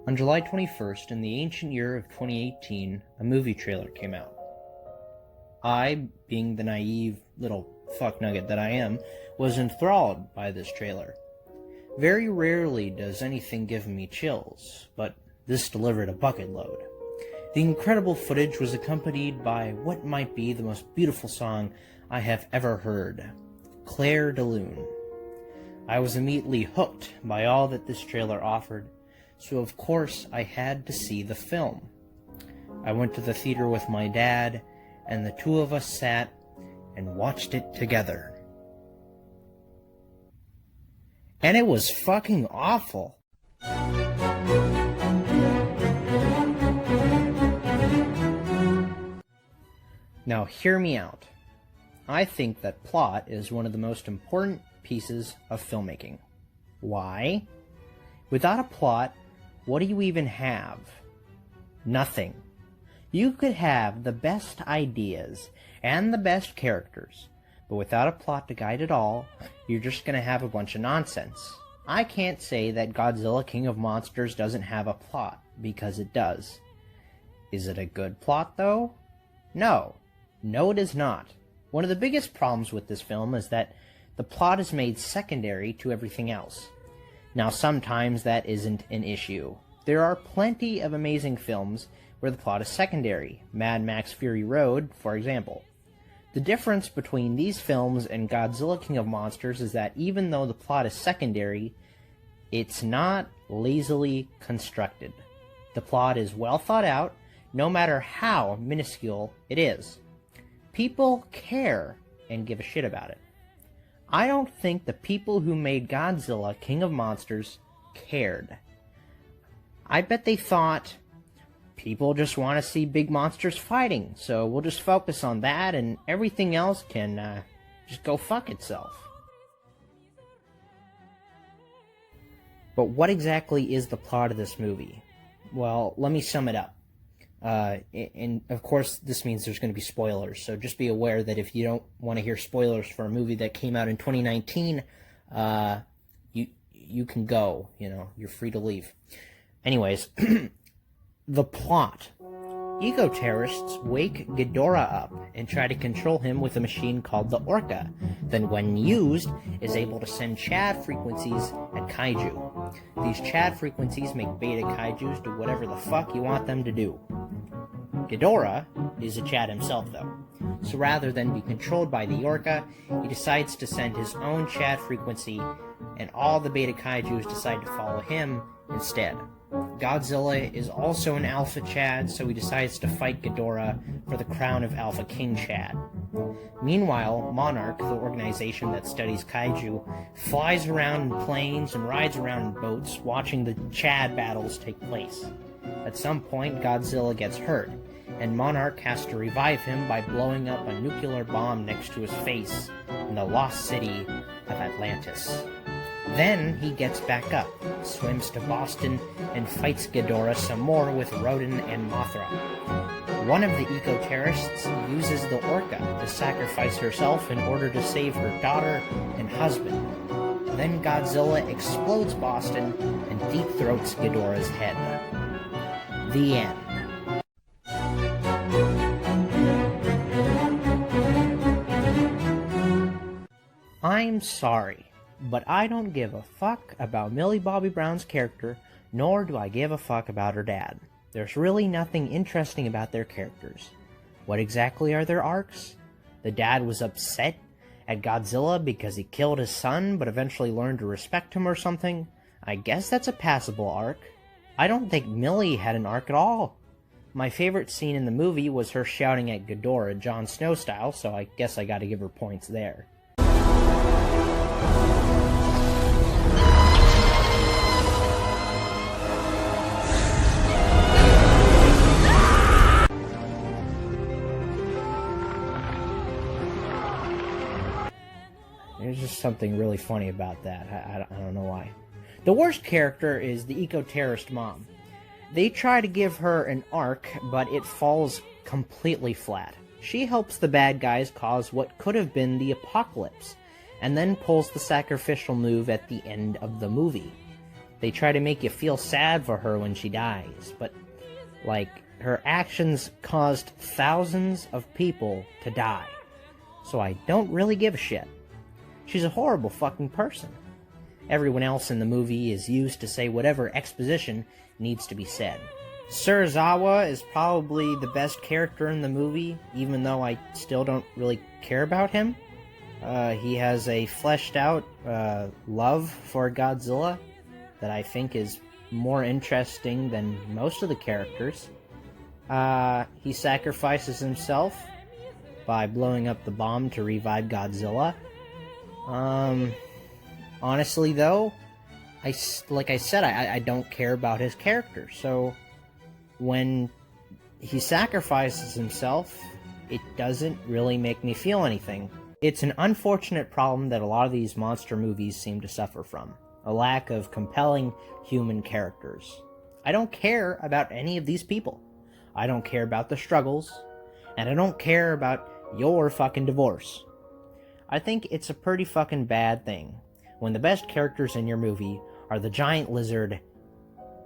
On July 21st, in the ancient year of 2018, a movie trailer came out. I, being the naive little fucknugget that I am, was enthralled by this trailer. Very rarely does anything give me chills, but this delivered a bucket load. The incredible footage was accompanied by what might be the most beautiful song I have ever heard, Claire de Lune. I was immediately hooked by all that this trailer offered, so of course I had to see the film. I went to the theater with my dad, and the two of us sat and watched it together. And it was fucking awful. Now hear me out. I think that plot is one of the most important pieces of filmmaking. Why? Without a plot, what do you even have? Nothing. You could have the best ideas and the best characters, but without a plot to guide it all, you're just going to have a bunch of nonsense. I can't say that Godzilla King of Monsters doesn't have a plot, because it does. Is it a good plot, though? No. No, it is not. One of the biggest problems with this film is that the plot is made secondary to everything else. Now, sometimes that isn't an issue. There are plenty of amazing films where the plot is secondary. Mad Max Fury Road, for example. The difference between these films and Godzilla King of Monsters is that even though the plot is secondary, it's not lazily constructed. The plot is well thought out, no matter how minuscule it is. People care and give a shit about it. I don't think the people who made Godzilla King of Monsters cared. I bet they thought, people just want to see big monsters fighting, so we'll just focus on that and everything else can just go fuck itself. But what exactly is the plot of this movie? Well, let me sum it up. And of course, this means there's going to be spoilers, so just be aware that if you don't want to hear spoilers for a movie that came out in 2019, you can go, you're free to leave. Anyways, the plot. Eco-terrorists wake Ghidorah up and try to control him with a machine called the Orca, then when used, is able to send Chad frequencies at kaiju. These Chad frequencies make beta kaijus do whatever the fuck you want them to do. Ghidorah is a Chad himself, though, so rather than be controlled by the Orca, he decides to send his own Chad frequency, and all the beta kaijus decide to follow him instead. Godzilla is also an Alpha Chad, so he decides to fight Ghidorah for the crown of Alpha King Chad. Meanwhile, Monarch, the organization that studies kaiju, flies around in planes and rides around in boats, watching the Chad battles take place. At some point, Godzilla gets hurt, and Monarch has to revive him by blowing up a nuclear bomb next to his face in the lost city of Atlantis. Then he gets back up, swims to Boston, and fights Ghidorah some more with Rodan and Mothra. One of the eco-terrorists uses the Orca to sacrifice herself in order to save her daughter and husband. Then Godzilla explodes Boston and deep-throats Ghidorah's head. The end. I'm sorry, but I don't give a fuck about Millie Bobby Brown's character, nor do I give a fuck about her dad. There's really nothing interesting about their characters. What exactly are their arcs? The dad was upset at Godzilla because he killed his son, but eventually learned to respect him or something. I guess that's a passable arc. I don't think Millie had an arc at all. My favorite scene in the movie was her shouting at Ghidorah, Jon Snow style, so I guess I gotta give her points there. There's just something really funny about that. I don't know why. The worst character is the eco-terrorist mom. They try to give her an arc, but it falls completely flat. She helps the bad guys cause what could have been the apocalypse, and then pulls the sacrificial move at the end of the movie. They try to make you feel sad for her when she dies, but, like, her actions caused thousands of people to die. So I don't really give a shit. She's a horrible fucking person. Everyone else in the movie is used to say whatever exposition needs to be said. Serizawa is probably the best character in the movie, even though I still don't really care about him. He has a fleshed out love for Godzilla that I think is more interesting than most of the characters. He sacrifices himself by blowing up the bomb to revive Godzilla. Honestly though, like I said, I don't care about his character, so when he sacrifices himself, it doesn't really make me feel anything. It's an unfortunate problem that a lot of these monster movies seem to suffer from. A lack of compelling human characters. I don't care about any of these people. I don't care about the struggles. And I don't care about your fucking divorce. I think it's a pretty fucking bad thing when the best characters in your movie are the giant lizard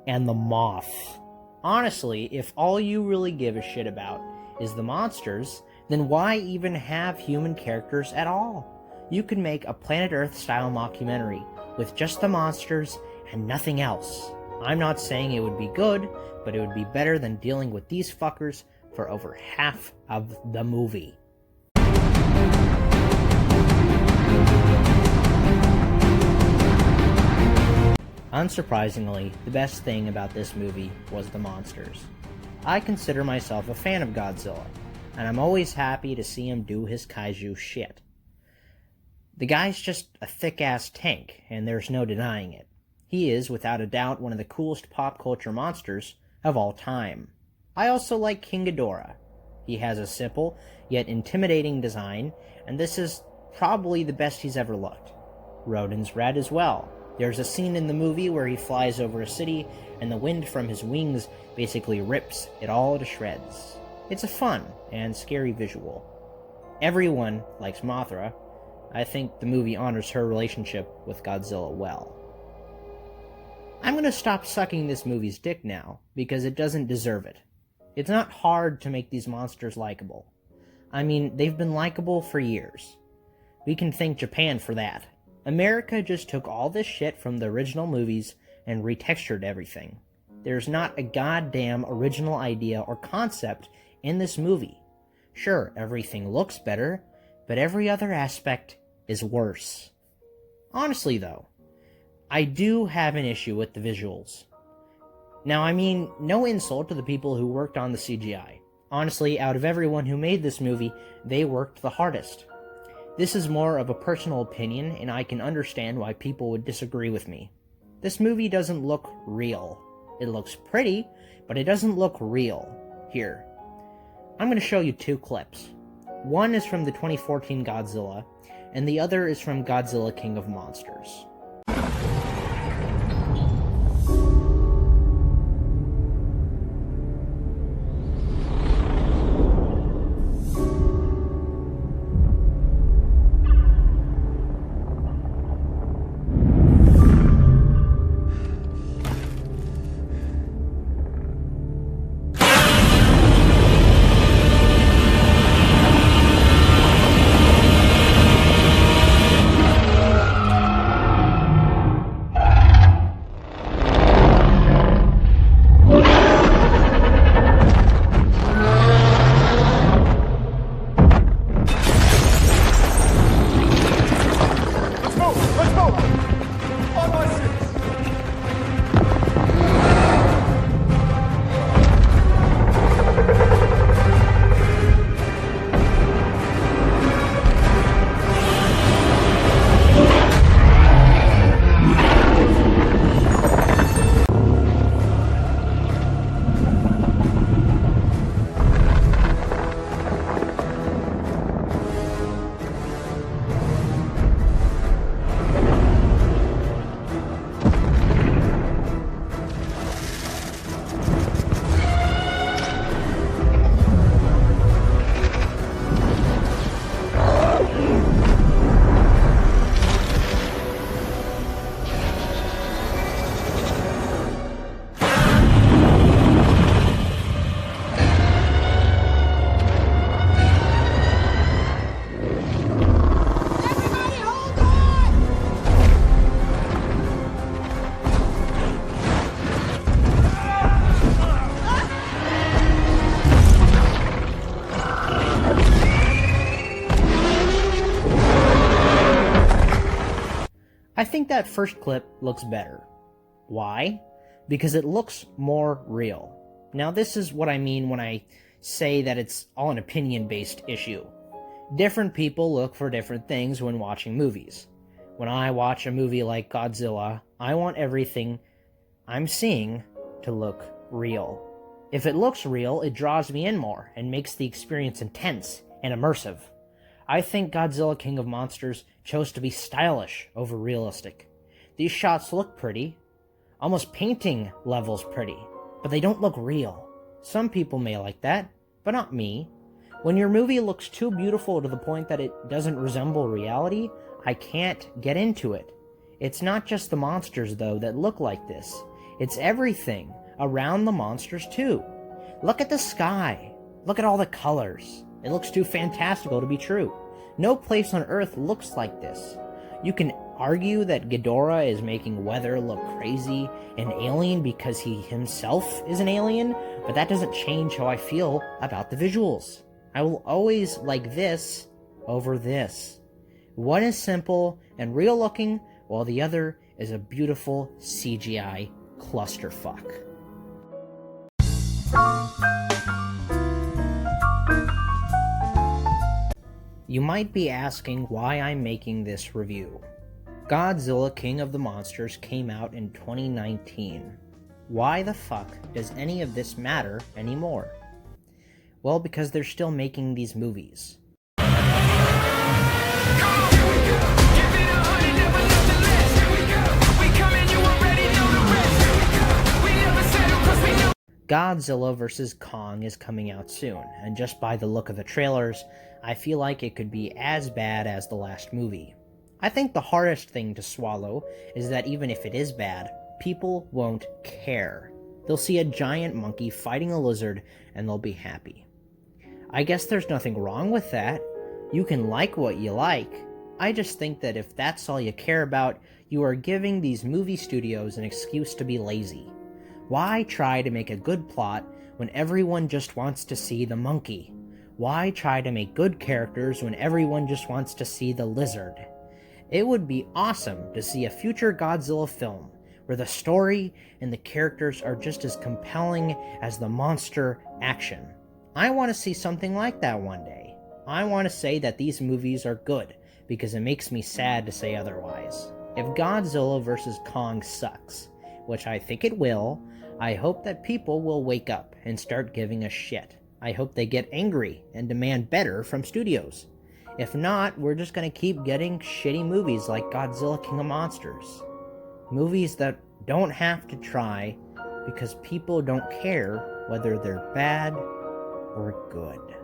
and the moth. Honestly, if all you really give a shit about is the monsters, then why even have human characters at all? You could make a Planet Earth style mockumentary with just the monsters and nothing else. I'm not saying it would be good, but it would be better than dealing with these fuckers for over half of the movie. Unsurprisingly, the best thing about this movie was the monsters. I consider myself a fan of Godzilla, and I'm always happy to see him do his kaiju shit. The guy's just a thick-ass tank, and there's no denying it. He is, without a doubt, one of the coolest pop culture monsters of all time. I also like King Ghidorah. He has a simple, yet intimidating design, and this is probably the best he's ever looked. Rodan's red as well. There's a scene in the movie where he flies over a city, and the wind from his wings basically rips it all to shreds. It's a fun and scary visual. Everyone likes Mothra. I think the movie honors her relationship with Godzilla well. I'm gonna stop sucking this movie's dick now, because it doesn't deserve it. It's not hard to make these monsters likable. I mean, they've been likable for years. We can thank Japan for that. America just took all this shit from the original movies and retextured everything. There's not a goddamn original idea or concept in this movie. Sure, everything looks better, but every other aspect is worse. Honestly though, I do have an issue with the visuals. Now, I mean, no insult to the people who worked on the CGI. Honestly, out of everyone who made this movie, they worked the hardest. This is more of a personal opinion, and I can understand why people would disagree with me. This movie doesn't look real. It looks pretty, but it doesn't look real. Here, I'm going to show you two clips. One is from the 2014 Godzilla, and the other is from Godzilla King of Monsters. that first clip looks better. Why? Because it looks more real. Now, this is what I mean when I say that it's all an opinion-based issue. Different people look for different things when watching movies. When I watch a movie like Godzilla, I want everything I'm seeing to look real. If it looks real, it draws me in more and makes the experience intense and immersive. I think Godzilla King of Monsters chose to be stylish over realistic. These shots look pretty, almost painting levels pretty, but they don't look real. Some people may like that, but not me. When your movie looks too beautiful to the point that it doesn't resemble reality, I can't get into it. It's not just the monsters, though, that look like this. It's everything around the monsters, too. Look at the sky. Look at all the colors. It looks too fantastical to be true. No place on Earth looks like this. You can argue that Ghidorah is making weather look crazy and alien because he himself is an alien, but that doesn't change how I feel about the visuals. I will always like this over this. One is simple and real looking, while the other is a beautiful CGI clusterfuck. You might be asking why I'm making this review. Godzilla King of the Monsters came out in 2019. Why the fuck does any of this matter anymore? Well, because they're still making these movies. Godzilla vs. Kong is coming out soon, and just by the look of the trailers, I feel like it could be as bad as the last movie. I think the hardest thing to swallow is that even if it is bad, people won't care. They'll see a giant monkey fighting a lizard and they'll be happy. I guess there's nothing wrong with that. You can like what you like. I just think that if that's all you care about, you are giving these movie studios an excuse to be lazy. Why try to make a good plot when everyone just wants to see the monkey? Why try to make good characters when everyone just wants to see the lizard? It would be awesome to see a future Godzilla film where the story and the characters are just as compelling as the monster action. I want to see something like that one day. I want to say that these movies are good because it makes me sad to say otherwise. If Godzilla vs. Kong sucks, which I think it will, I hope that people will wake up and start giving a shit. I hope they get angry and demand better from studios. If not, we're just going to keep getting shitty movies like Godzilla King of Monsters. Movies that don't have to try because people don't care whether they're bad or good.